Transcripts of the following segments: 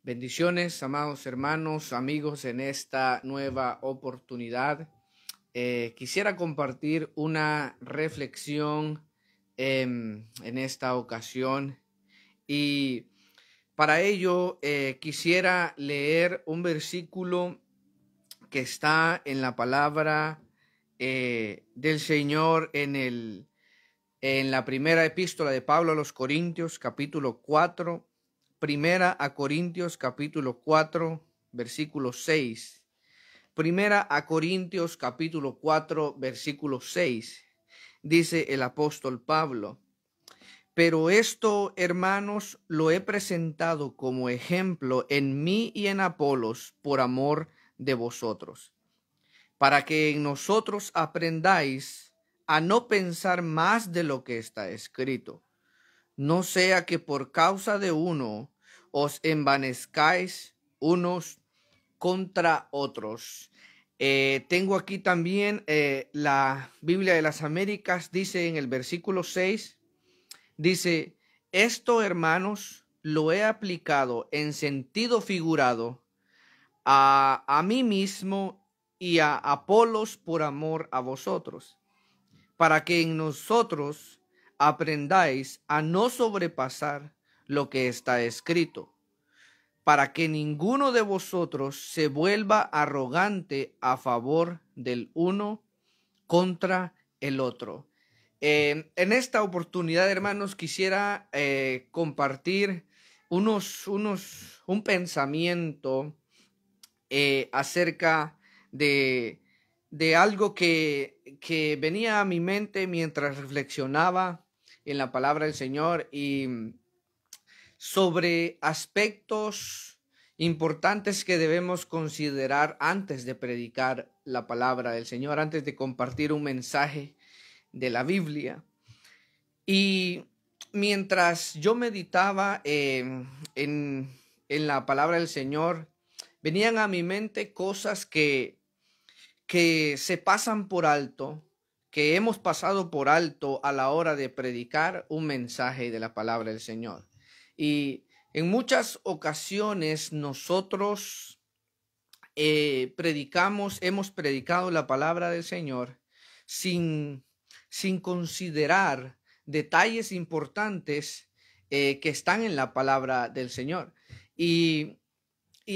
Bendiciones, amados hermanos, amigos, en esta nueva oportunidad. Quisiera compartir una reflexión en esta ocasión y para ello quisiera leer un versículo que está en la palabra del Señor en la primera epístola de Pablo a los Corintios, capítulo 4. Primera a Corintios capítulo 4, versículo 6. Primera a Corintios capítulo 4, versículo 6. Dice el apóstol Pablo: pero esto, hermanos, lo he presentado como ejemplo en mí y en Apolos por amor de vosotros, para que en nosotros aprendáis a no pensar más de lo que está escrito, no sea que por causa de uno os envanezcáis unos contra otros. Tengo aquí también la Biblia de las Américas, dice en el versículo 6, dice: esto, hermanos, lo he aplicado en sentido figurado a mí mismo y a Apolos por amor a vosotros, para que en nosotros aprendáis a no sobrepasar lo que está escrito, para que ninguno de vosotros se vuelva arrogante a favor del uno contra el otro. En esta oportunidad, hermanos, quisiera compartir un pensamiento acerca de algo que venía a mi mente mientras reflexionaba en la palabra del Señor y sobre aspectos importantes que debemos considerar antes de predicar la palabra del Señor, antes de compartir un mensaje de la Biblia. Y mientras yo meditaba en la palabra del Señor, venían a mi mente cosas que se pasan por alto, que hemos pasado por alto a la hora de predicar un mensaje de la palabra del Señor. Y en muchas ocasiones nosotros hemos predicado la palabra del Señor sin considerar detalles importantes que están en la palabra del Señor. Y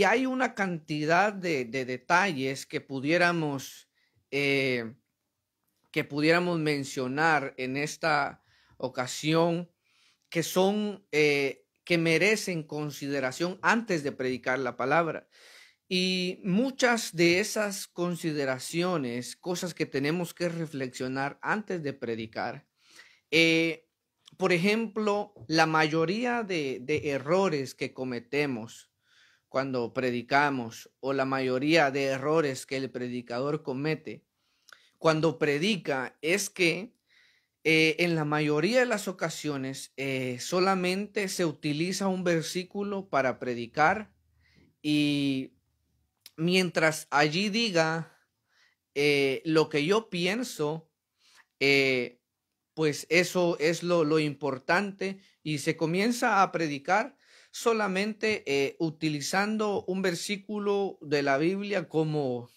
hay una cantidad de detalles que pudiéramos mencionar en esta ocasión, que son que merecen consideración antes de predicar la palabra. Y muchas de esas consideraciones, cosas que tenemos que reflexionar antes de predicar, por ejemplo, la mayoría de errores que cometemos cuando predicamos, o la mayoría de errores que el predicador comete cuando predica, es que en la mayoría de las ocasiones solamente se utiliza un versículo para predicar, y mientras allí diga lo que yo pienso, pues eso es lo importante, y se comienza a predicar solamente utilizando un versículo de la Biblia como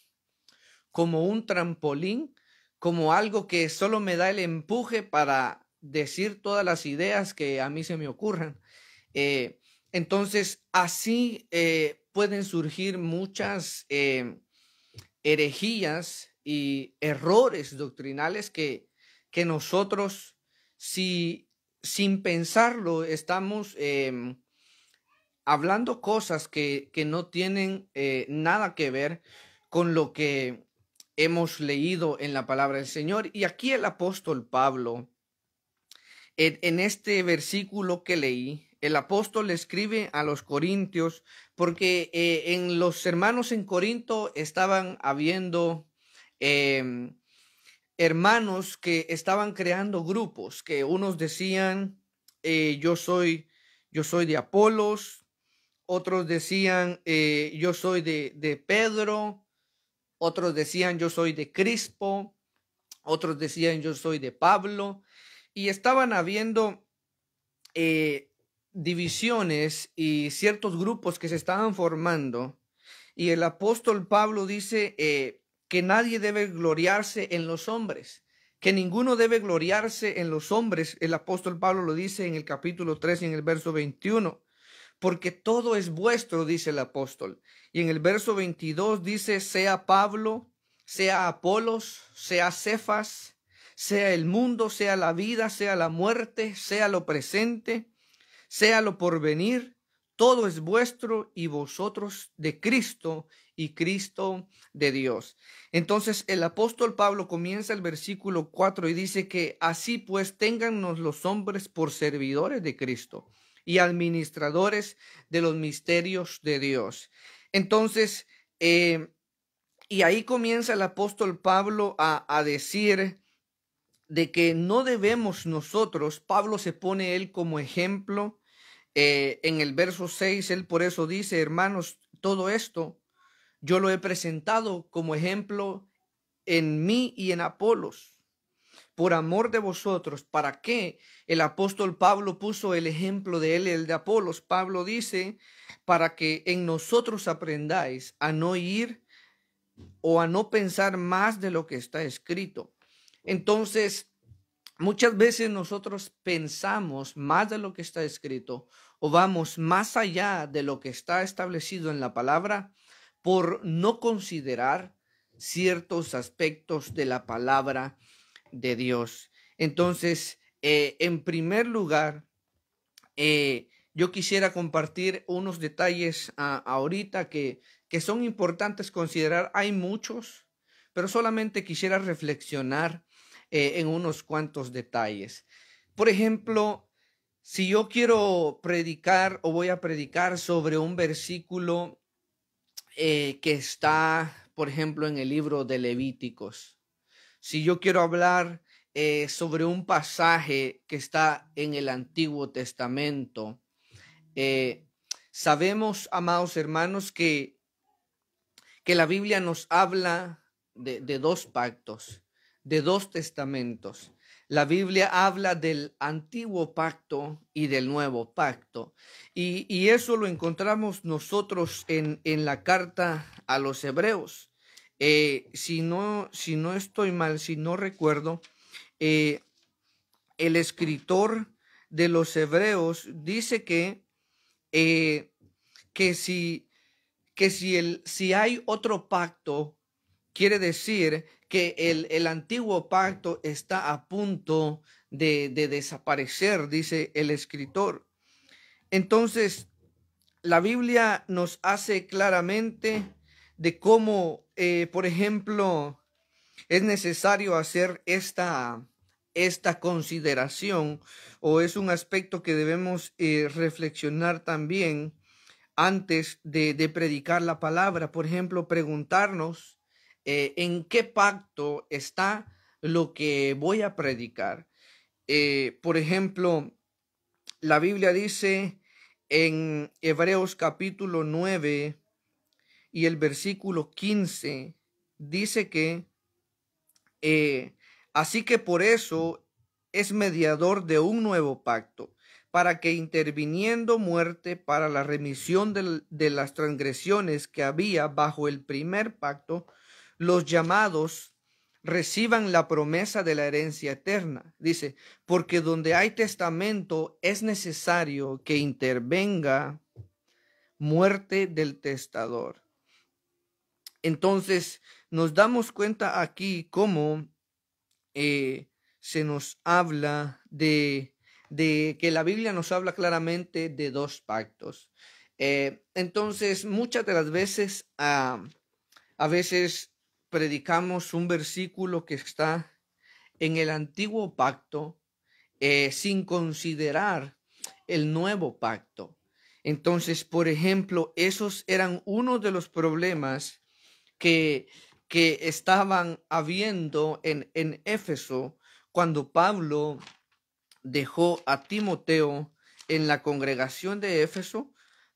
un trampolín, como algo que solo me da el empuje para decir todas las ideas que a mí se me ocurran. Entonces, así pueden surgir muchas herejías y errores doctrinales que nosotros, si sin pensarlo, estamos hablando cosas que no tienen nada que ver con lo que hemos leído en la palabra del Señor. Y aquí el apóstol Pablo, en este versículo que leí, el apóstol le escribe a los corintios porque en los hermanos en Corinto estaban habiendo hermanos que estaban creando grupos, que unos decían yo soy de Apolos, otros decían yo soy de Pedro, otros decían yo soy de Crispo, otros decían yo soy de Pablo, y estaban habiendo divisiones y ciertos grupos que se estaban formando. Y el apóstol Pablo dice que nadie debe gloriarse en los hombres, que ninguno debe gloriarse en los hombres. El apóstol Pablo lo dice en el capítulo 3 y en el verso 21, porque todo es vuestro, dice el apóstol. Y en el verso 22 dice, sea Pablo, sea Apolos, sea Cefas, sea el mundo, sea la vida, sea la muerte, sea lo presente, sea lo porvenir, todo es vuestro y vosotros de Cristo y Cristo de Dios. Entonces el apóstol Pablo comienza el versículo 4 y dice que así pues téngannos los hombres por servidores de Cristo y administradores de los misterios de Dios. Entonces, y ahí comienza el apóstol Pablo a decir de que no debemos nosotros, Pablo se pone él como ejemplo. En el verso 6, él por eso dice, hermanos, todo esto yo lo he presentado como ejemplo en mí y en Apolos, por amor de vosotros. ¿Para qué el apóstol Pablo puso el ejemplo de él y el de Apolos? Pablo dice, para que en nosotros aprendáis a no ir o a no pensar más de lo que está escrito. Entonces, muchas veces nosotros pensamos más de lo que está escrito o vamos más allá de lo que está establecido en la palabra por no considerar ciertos aspectos de la palabra de Dios. Entonces, en primer lugar, yo quisiera compartir unos detalles ahorita que son importantes considerar. Hay muchos, pero solamente quisiera reflexionar en unos cuantos detalles. Por ejemplo, si yo quiero predicar o voy a predicar sobre un versículo que está, por ejemplo, en el libro de Levíticos, si yo quiero hablar sobre un pasaje que está en el Antiguo Testamento, sabemos, amados hermanos, que la Biblia nos habla de dos pactos, de dos testamentos. La Biblia habla del antiguo pacto y del nuevo pacto. Y eso lo encontramos nosotros en la carta a los hebreos. Si no estoy mal, si no recuerdo, el escritor de los hebreos dice eh, que si hay otro pacto, quiere decir que el antiguo pacto está a punto de desaparecer, dice el escritor. Entonces, la Biblia nos hace claramente de cómo, por ejemplo, es necesario hacer esta consideración, o es un aspecto que debemos reflexionar también antes de predicar la palabra. Por ejemplo, preguntarnos en qué pacto está lo que voy a predicar. Por ejemplo, la Biblia dice en Hebreos capítulo 9 y el versículo 15, dice que así que por eso es mediador de un nuevo pacto, para que interviniendo muerte para la remisión de las transgresiones que había bajo el primer pacto, los llamados reciban la promesa de la herencia eterna. Dice, porque donde hay testamento es necesario que intervenga muerte del testador. Entonces, nos damos cuenta aquí cómo se nos habla de que la Biblia nos habla claramente de dos pactos. Entonces, muchas de las veces, a veces predicamos un versículo que está en el antiguo pacto sin considerar el nuevo pacto. Entonces, por ejemplo, esos eran uno de los problemas que estaban habiendo en Éfeso cuando Pablo dejó a Timoteo en la congregación de Éfeso.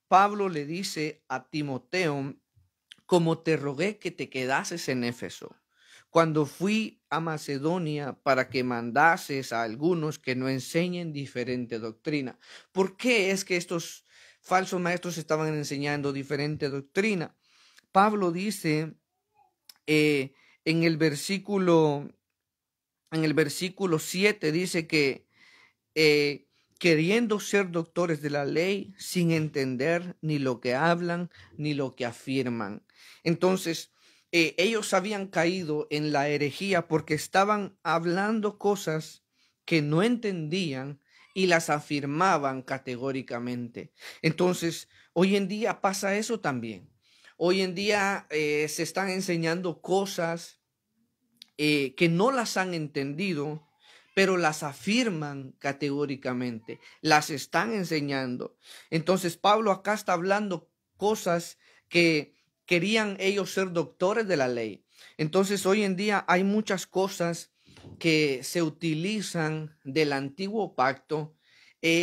Pablo le dice a Timoteo, como te rogué que te quedases en Éfeso, cuando fui a Macedonia para que mandases a algunos que no enseñen diferente doctrina. ¿Por qué es que estos falsos maestros estaban enseñando diferente doctrina? Pablo dice en el versículo 7, dice que queriendo ser doctores de la ley sin entender ni lo que hablan ni lo que afirman. Entonces, ellos habían caído en la herejía porque estaban hablando cosas que no entendían y las afirmaban categóricamente. Entonces, hoy en día pasa eso también. Hoy en día se están enseñando cosas que no las han entendido, pero las afirman categóricamente, las están enseñando. Entonces Pablo acá está hablando cosas que querían ellos ser doctores de la ley. Entonces hoy en día hay muchas cosas que se utilizan del antiguo pacto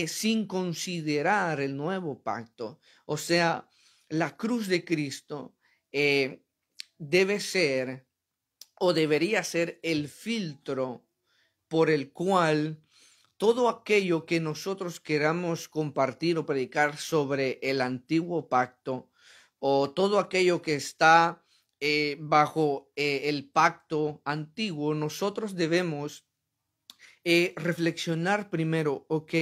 sin considerar el nuevo pacto. O sea, la cruz de Cristo debe ser o debería ser el filtro por el cual todo aquello que nosotros queramos compartir o predicar sobre el antiguo pacto o todo aquello que está bajo el pacto antiguo, nosotros debemos reflexionar primero, ok,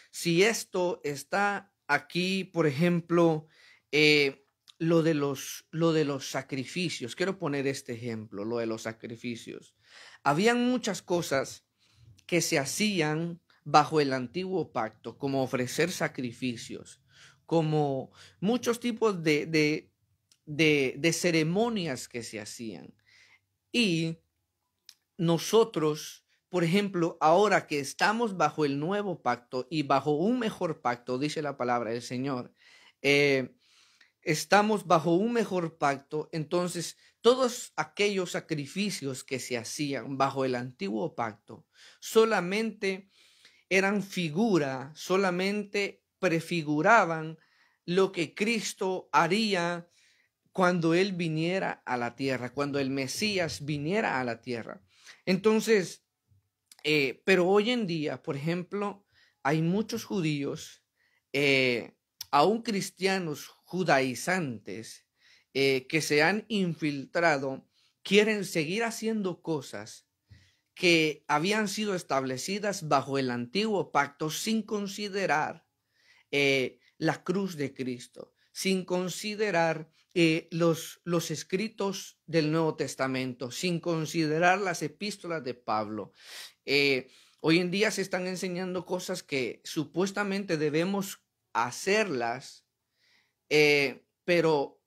si esto está aquí, por ejemplo, lo de los sacrificios. Quiero poner este ejemplo, lo de los sacrificios. Habían muchas cosas que se hacían bajo el antiguo pacto, como ofrecer sacrificios, como muchos tipos de ceremonias que se hacían. Y nosotros, por ejemplo, ahora que estamos bajo el nuevo pacto y bajo un mejor pacto, dice la palabra del Señor, estamos bajo un mejor pacto, entonces todos aquellos sacrificios que se hacían bajo el antiguo pacto solamente eran figura, solamente prefiguraban lo que Cristo haría cuando Él viniera a la tierra, cuando el Mesías viniera a la tierra. Entonces, pero hoy en día, por ejemplo, hay muchos judíos, aún cristianos judaizantes, que se han infiltrado, quieren seguir haciendo cosas que habían sido establecidas bajo el antiguo pacto sin considerar la cruz de Cristo, sin considerar los escritos del Nuevo Testamento, sin considerar las epístolas de Pablo. Hoy en día se están enseñando cosas que supuestamente debemos hacerlas, pero,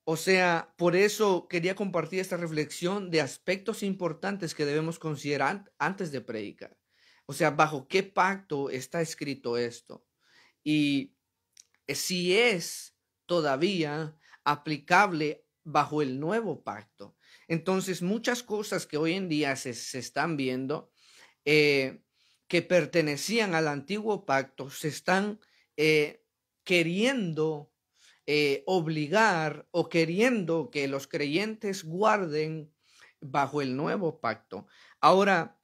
o sea, por eso quería compartir esta reflexión de aspectos importantes que debemos considerar antes de predicar. O sea, ¿bajo qué pacto está escrito esto? Y si es todavía aplicable bajo el nuevo pacto. Entonces, muchas cosas que hoy en día se están viendo que pertenecían al antiguo pacto se están queriendo obligar o queriendo que los creyentes guarden bajo el nuevo pacto. Ahora,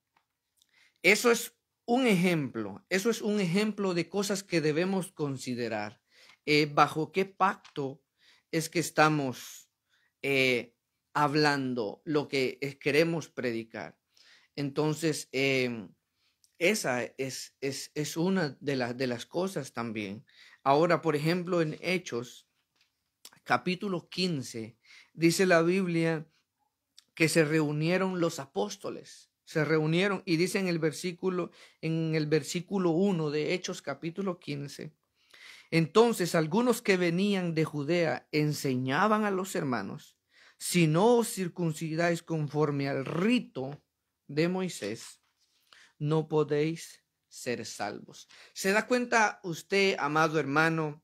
eso es eso es un ejemplo de cosas que debemos considerar. ¿Bajo qué pacto es que estamos hablando lo que queremos predicar? Entonces, esa es una de las cosas también. Ahora, por ejemplo, en Hechos, capítulo 15, dice la Biblia que se reunieron los apóstoles. Se reunieron y dice en el versículo 1 de Hechos capítulo 15. Entonces algunos que venían de Judea enseñaban a los hermanos, si no os circuncidáis conforme al rito de Moisés, no podéis ser salvos. ¿Se da cuenta usted, amado hermano,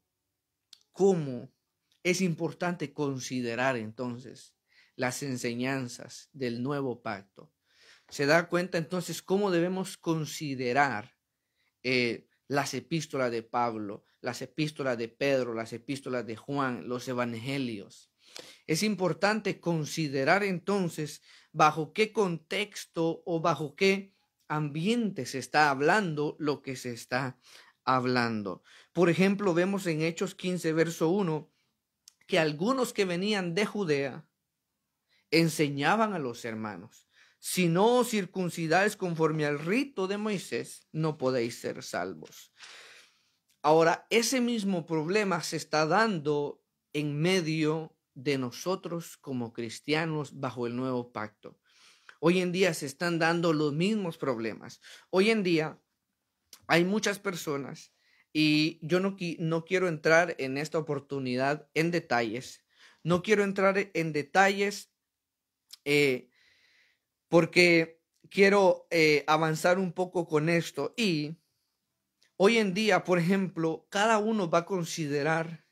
cómo es importante considerar entonces las enseñanzas del nuevo pacto? Se da cuenta entonces cómo debemos considerar las epístolas de Pablo, las epístolas de Pedro, las epístolas de Juan, los evangelios. Es importante considerar entonces bajo qué contexto o bajo qué ambiente se está hablando lo que se está hablando. Por ejemplo, vemos en Hechos 15, verso 1, que algunos que venían de Judea enseñaban a los hermanos: si no os circuncidáis conforme al rito de Moisés, no podéis ser salvos. Ahora, ese mismo problema se está dando en medio de nosotros como cristianos bajo el nuevo pacto. Hoy en día se están dando los mismos problemas. Hoy en día hay muchas personas, y yo no quiero entrar en esta oportunidad en detalles. No quiero entrar en detalles porque quiero avanzar un poco con esto. Y hoy en día, por ejemplo, cada uno va a considerar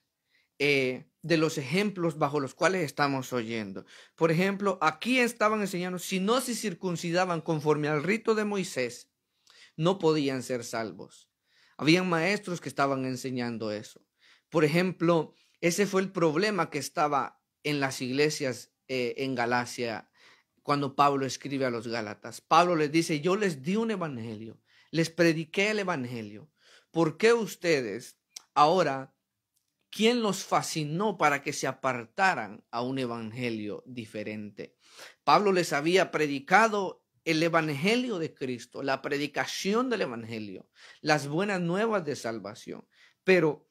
de los ejemplos bajo los cuales estamos oyendo. Por ejemplo, aquí estaban enseñando: si no se circuncidaban conforme al rito de Moisés, no podían ser salvos. Habían maestros que estaban enseñando eso. Por ejemplo, ese fue el problema que estaba en las iglesias en Galacia cuando Pablo escribe a los Gálatas. Pablo les dice: yo les di un evangelio, les prediqué el evangelio. ¿Por qué ustedes ahora, quién los fascinó para que se apartaran a un evangelio diferente? Pablo les había predicado el evangelio de Cristo, la predicación del evangelio, las buenas nuevas de salvación, pero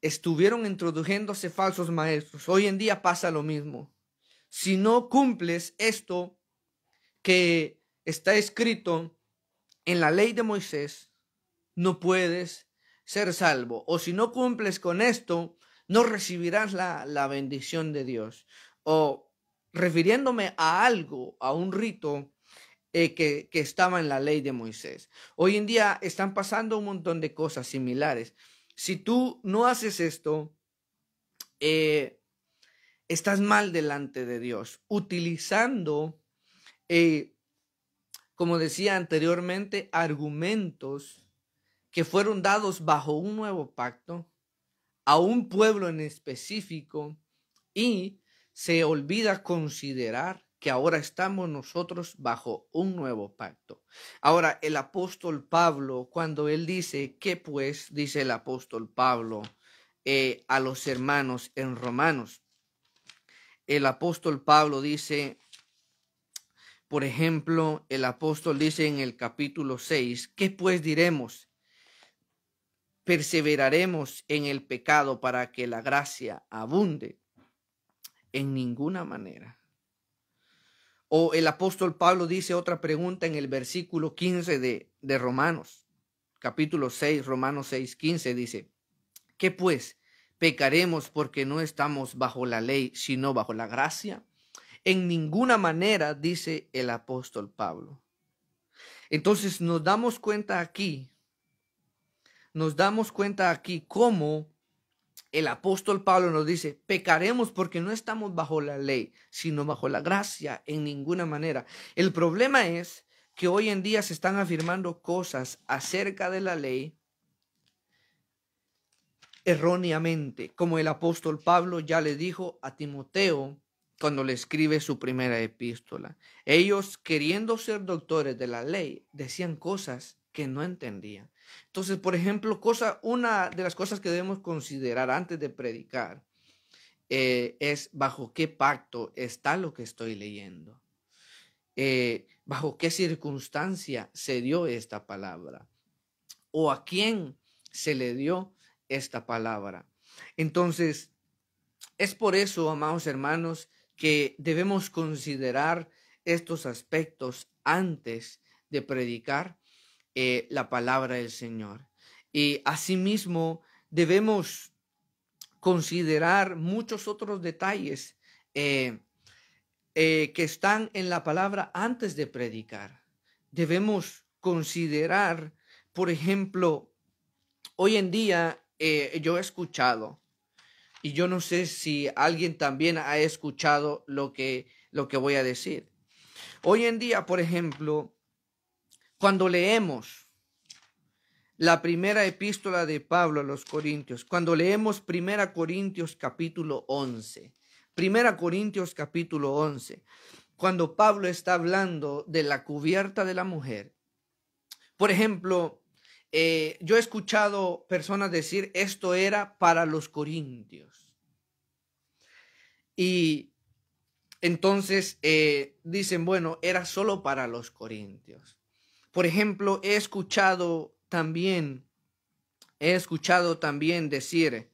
estuvieron introduciéndose falsos maestros. Hoy en día pasa lo mismo. Si no cumples esto que está escrito en la ley de Moisés, no puedes ser salvo. O si no cumples con esto, no recibirás la bendición de Dios. O refiriéndome a algo, a un rito que estaba en la ley de Moisés. Hoy en día están pasando un montón de cosas similares. Si tú no haces esto, estás mal delante de Dios, utilizando, como decía anteriormente, argumentos que fueron dados bajo un nuevo pacto a un pueblo en específico, y se olvida considerar que ahora estamos nosotros bajo un nuevo pacto. Ahora, el apóstol Pablo, cuando él dice, ¿qué pues? Dice el apóstol Pablo a los hermanos en Romanos. El apóstol Pablo dice, por ejemplo, el apóstol dice en el capítulo 6, ¿qué pues diremos? ¿Perseveraremos en el pecado para que la gracia abunde? En ninguna manera. O el apóstol Pablo dice otra pregunta en el versículo 15 de Romanos, capítulo 6, Romanos 6, 15, dice, ¿qué pues? ¿Pecaremos porque no estamos bajo la ley, sino bajo la gracia? En ninguna manera, dice el apóstol Pablo. Entonces nos damos cuenta aquí cómo el apóstol Pablo nos dice, pecaremos porque no estamos bajo la ley, sino bajo la gracia. En ninguna manera. El problema es que hoy en día se están afirmando cosas acerca de la ley erróneamente, como el apóstol Pablo ya le dijo a Timoteo cuando le escribe su primera epístola. Ellos, queriendo ser doctores de la ley, decían cosas que no entendían. Entonces, por ejemplo, una de las cosas que debemos considerar antes de predicar es bajo qué pacto está lo que estoy leyendo. Bajo qué circunstancia se dio esta palabra, o a quién se le dio esta palabra. Entonces, es por eso, amados hermanos, que debemos considerar estos aspectos antes de predicar la palabra del Señor. Y asimismo debemos considerar muchos otros detalles que están en la palabra antes de predicar. Debemos considerar, por ejemplo, hoy en día yo he escuchado, y yo no sé si alguien también ha escuchado lo que voy a decir. Hoy en día, por ejemplo, cuando leemos la primera epístola de Pablo a los Corintios, cuando leemos 1 Corintios capítulo 11, 1 Corintios capítulo 11, cuando Pablo está hablando de la cubierta de la mujer, por ejemplo, yo he escuchado personas decir esto era para los corintios. Y entonces dicen, bueno, era solo para los corintios. Por ejemplo, he escuchado también decir,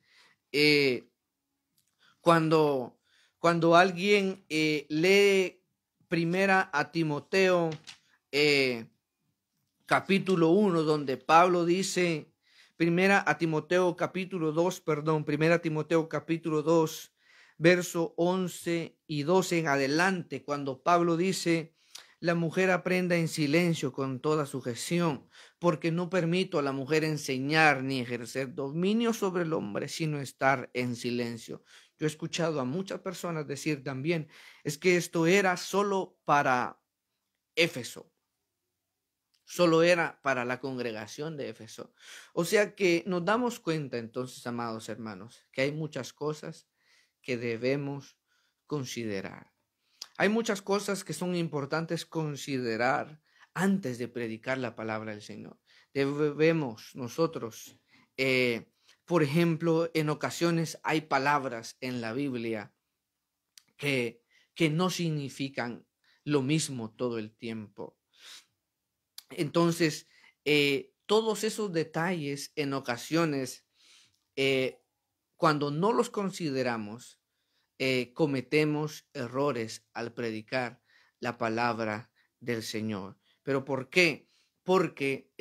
cuando, cuando alguien lee primera a Timoteo capítulo 1, donde Pablo dice, primera Timoteo capítulo 2, verso 11 y 12 en adelante, cuando Pablo dice, la mujer aprenda en silencio con toda sujeción, porque no permito a la mujer enseñar ni ejercer dominio sobre el hombre, sino estar en silencio. Yo he escuchado a muchas personas decir también, es que esto era solo para Éfeso. Solo era para la congregación de Éfeso. O sea que nos damos cuenta entonces, amados hermanos, que hay muchas cosas que debemos considerar. Hay muchas cosas que son importantes considerar antes de predicar la palabra del Señor. Debemos nosotros, por ejemplo, en ocasiones hay palabras en la Biblia que no significan lo mismo todo el tiempo. Entonces, todos esos detalles en ocasiones, cuando no los consideramos, cometemos errores al predicar la palabra del Señor. ¿Pero por qué? Porque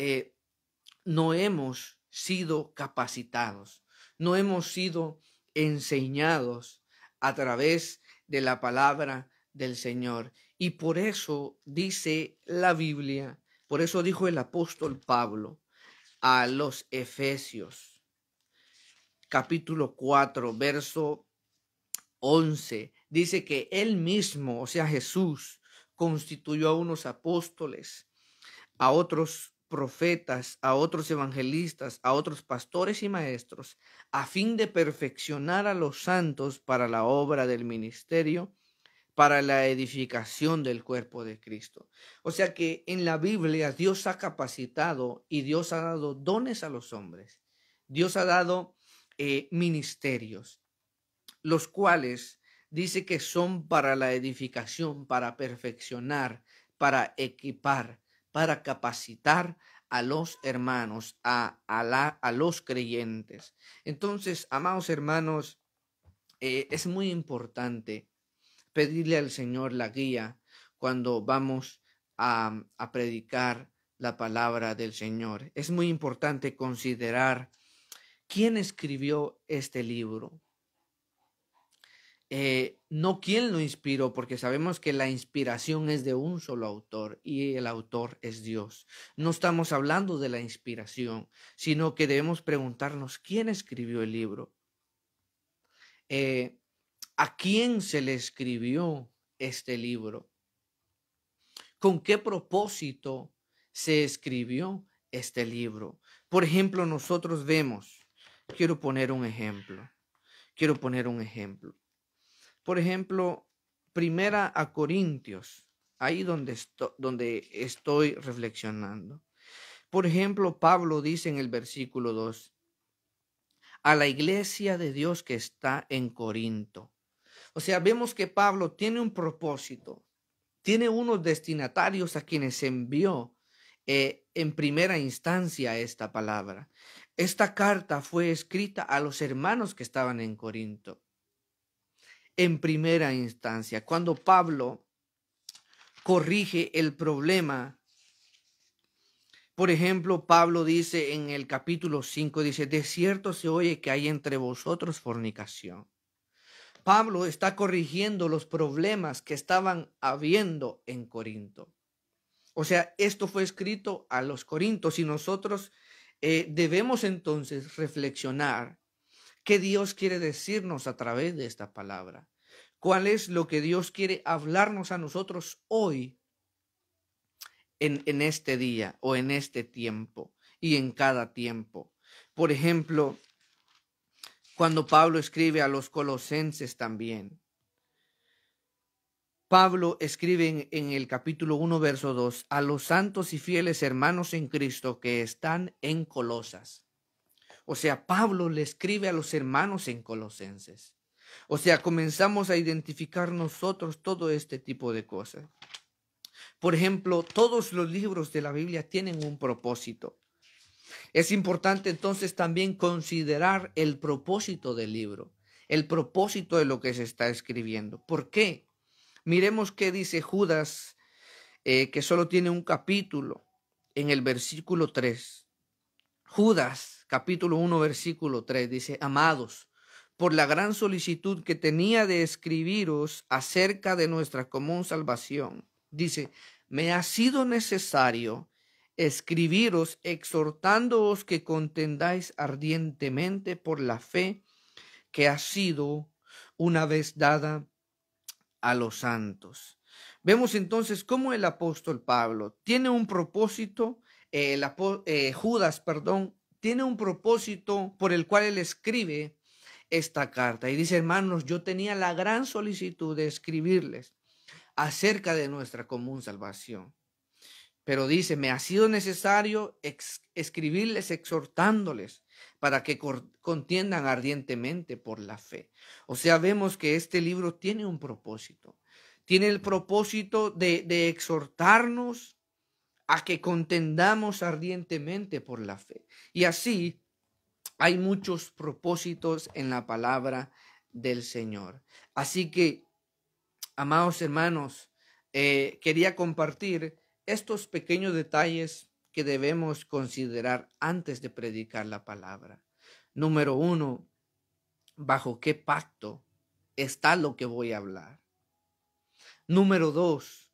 no hemos sido capacitados, no hemos sido enseñados a través de la palabra del Señor. Y por eso dice la Biblia, por eso dijo el apóstol Pablo a los Efesios, capítulo 4, verso 11, dice que él mismo, o sea, Jesús, constituyó a unos apóstoles, a otros profetas, a otros evangelistas, a otros pastores y maestros, a fin de perfeccionar a los santos para la obra del ministerio, para la edificación del cuerpo de Cristo. O sea que en la Biblia Dios ha capacitado y Dios ha dado dones a los hombres. Dios ha dado ministerios, los cuales dice que son para la edificación, para perfeccionar, para equipar, para capacitar a los hermanos, a los creyentes. Entonces, amados hermanos, es muy importante pedirle al Señor la guía cuando vamos a predicar la palabra del Señor. Es muy importante considerar quién escribió este libro. No quién lo inspiró, porque sabemos que la inspiración es de un solo autor y el autor es Dios. No estamos hablando de la inspiración, sino que debemos preguntarnos quién escribió el libro. ¿A quién se le escribió este libro? ¿Con qué propósito se escribió este libro? Por ejemplo, nosotros vemos, quiero poner un ejemplo. Por ejemplo, Primera a Corintios, ahí donde estoy reflexionando. Por ejemplo, Pablo dice en el versículo 2, a la iglesia de Dios que está en Corinto. O sea, vemos que Pablo tiene un propósito, tiene unos destinatarios a quienes envió en primera instancia esta palabra. Esta carta fue escrita a los hermanos que estaban en Corinto. En primera instancia, cuando Pablo corrige el problema, por ejemplo, Pablo dice en el capítulo 5, dice, de cierto se oye que hay entre vosotros fornicación. Pablo está corrigiendo los problemas que estaban habiendo en Corinto. O sea, esto fue escrito a los corintios y nosotros debemos entonces reflexionar qué Dios quiere decirnos a través de esta palabra. ¿Cuál es lo que Dios quiere hablarnos a nosotros hoy en este día o en este tiempo y en cada tiempo? Por ejemplo, cuando Pablo escribe a los colosenses también, Pablo escribe en el capítulo 1, verso 2, a los santos y fieles hermanos en Cristo que están en Colosas. O sea, Pablo le escribe a los hermanos en Colosenses. O sea, comenzamos a identificar nosotros todo este tipo de cosas. Por ejemplo, todos los libros de la Biblia tienen un propósito. Es importante entonces también considerar el propósito del libro, el propósito de lo que se está escribiendo. ¿Por qué? Miremos qué dice Judas, que solo tiene un capítulo, en el versículo 3. Judas, capítulo 1, versículo 3, dice, amados, por la gran solicitud que tenía de escribiros acerca de nuestra común salvación, dice, me ha sido necesario escribiros exhortándoos que contendáis ardientemente por la fe que ha sido una vez dada a los santos. Vemos entonces cómo el apóstol Pablo tiene un propósito, Judas, perdón, tiene un propósito por el cual él escribe esta carta. Y dice, hermanos, yo tenía la gran solicitud de escribirles acerca de nuestra común salvación. Pero dice, me ha sido necesario escribirles exhortándoles para que contiendan ardientemente por la fe. O sea, vemos que este libro tiene un propósito. Tiene el propósito de exhortarnos a que contendamos ardientemente por la fe. Y así hay muchos propósitos en la palabra del Señor. Así que, amados hermanos, quería compartir estos pequeños detalles que debemos considerar antes de predicar la palabra. Número 1, ¿bajo qué pacto está lo que voy a hablar? Número 2,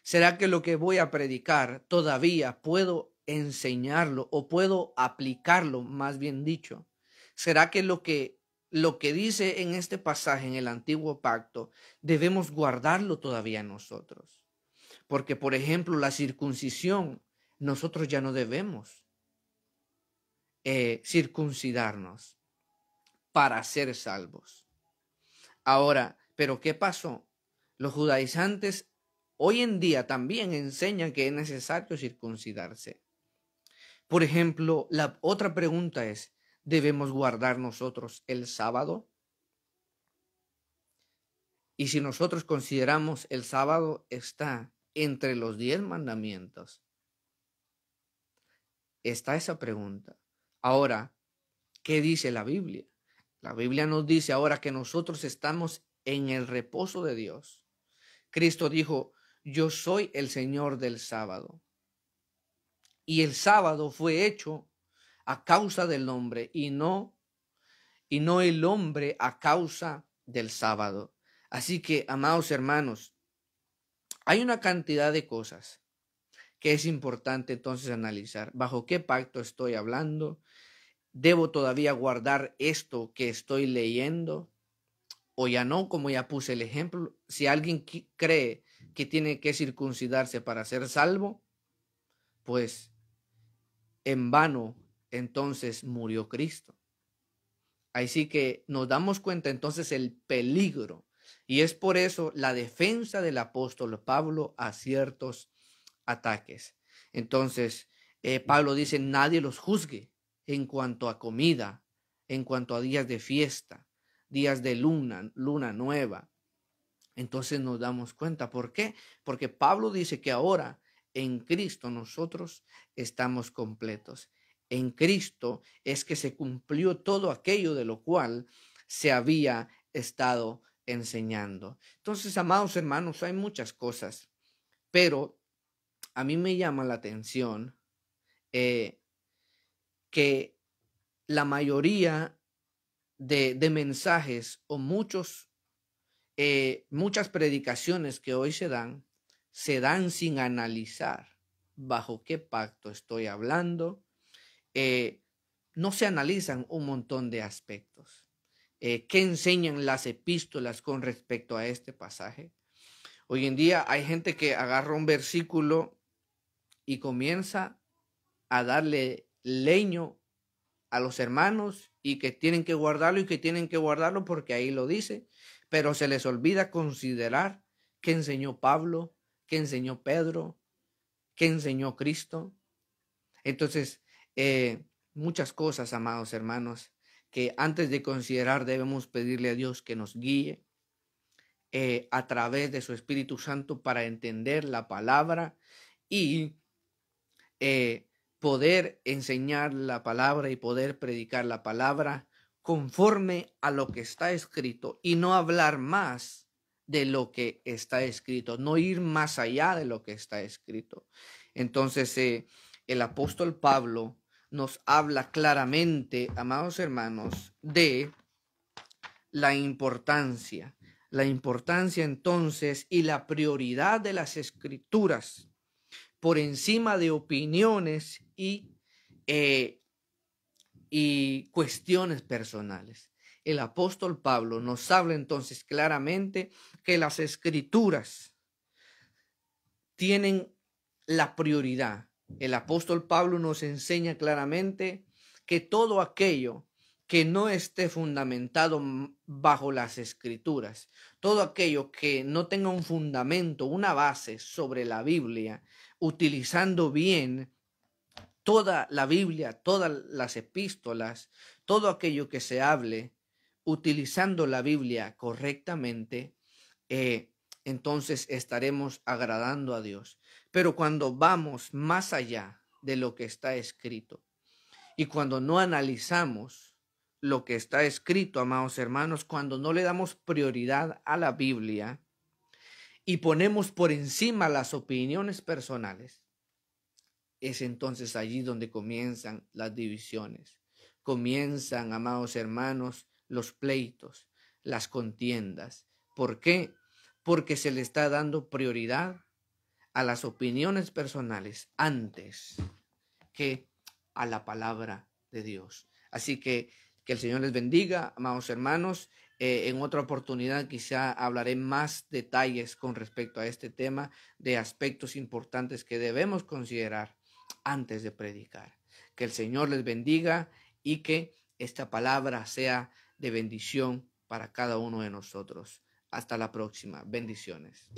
¿será que lo que voy a predicar todavía puedo enseñarlo o puedo aplicarlo, más bien dicho? ¿Será que lo que dice en este pasaje en el antiguo pacto debemos guardarlo todavía nosotros? Porque, por ejemplo, la circuncisión, nosotros ya no debemos circuncidarnos para ser salvos. Ahora, ¿pero qué pasó? Los judaizantes hoy en día también enseñan que es necesario circuncidarse. Por ejemplo, la otra pregunta es, ¿debemos guardar nosotros el sábado? Y si nosotros consideramos el sábado está entre los 10 mandamientos, está esa pregunta. Ahora, ¿qué dice la Biblia? La Biblia nos dice ahora que nosotros estamos en el reposo de Dios. Cristo dijo, yo soy el Señor del sábado. Y el sábado fue hecho a causa del hombre y no el hombre a causa del sábado. Así que, amados hermanos, hay una cantidad de cosas que es importante entonces analizar. ¿Bajo qué pacto estoy hablando? ¿Debo todavía guardar esto que estoy leyendo? O ya no, como ya puse el ejemplo. Si alguien cree que tiene que circuncidarse para ser salvo, pues en vano entonces murió Cristo. Así que nos damos cuenta entonces el peligro. Y es por eso la defensa del apóstol Pablo a ciertos ataques. Entonces, Pablo dice, nadie los juzgue en cuanto a comida, en cuanto a días de fiesta, días de luna nueva. Entonces nos damos cuenta. ¿Por qué? Porque Pablo dice que ahora en Cristo nosotros estamos completos. En Cristo es que se cumplió todo aquello de lo cual se había estado enseñando. Entonces, amados hermanos, hay muchas cosas, pero a mí me llama la atención que la mayoría de mensajes o muchas predicaciones que hoy se dan sin analizar bajo qué pacto estoy hablando. No se analizan un montón de aspectos. ¿Qué enseñan las epístolas con respecto a este pasaje? Hoy en día hay gente que agarra un versículo y comienza a darle leño a los hermanos y que tienen que guardarlo porque ahí lo dice, pero se les olvida considerar ¿Qué enseñó Pablo? ¿Qué enseñó Pedro? ¿Qué enseñó Cristo? Entonces, muchas cosas, amados hermanos, que antes de considerar debemos pedirle a Dios que nos guíe a través de su Espíritu Santo para entender la palabra y poder enseñar la palabra y poder predicar la palabra conforme a lo que está escrito y no hablar más de lo que está escrito, no ir más allá de lo que está escrito. Entonces, el apóstol Pablo nos habla claramente, amados hermanos, de la importancia entonces y la prioridad de las escrituras por encima de opiniones y cuestiones personales. El apóstol Pablo nos habla entonces claramente que las escrituras tienen la prioridad. El apóstol Pablo nos enseña claramente que todo aquello que no esté fundamentado bajo las escrituras, todo aquello que no tenga un fundamento, una base sobre la Biblia, utilizando bien toda la Biblia, todas las epístolas, todo aquello que se hable, utilizando la Biblia correctamente, entonces estaremos agradando a Dios. Pero cuando vamos más allá de lo que está escrito y cuando no analizamos lo que está escrito, amados hermanos, cuando no le damos prioridad a la Biblia y ponemos por encima las opiniones personales, es entonces allí donde comienzan las divisiones. Comienzan, amados hermanos, los pleitos, las contiendas. ¿Por qué? Porque se le está dando prioridad a las opiniones personales antes que a la palabra de Dios. Así que el Señor les bendiga, amados hermanos. En otra oportunidad quizá hablaré más detalles con respecto a este tema de aspectos importantes que debemos considerar antes de predicar. Que el Señor les bendiga y que esta palabra sea de bendición para cada uno de nosotros. Hasta la próxima. Bendiciones.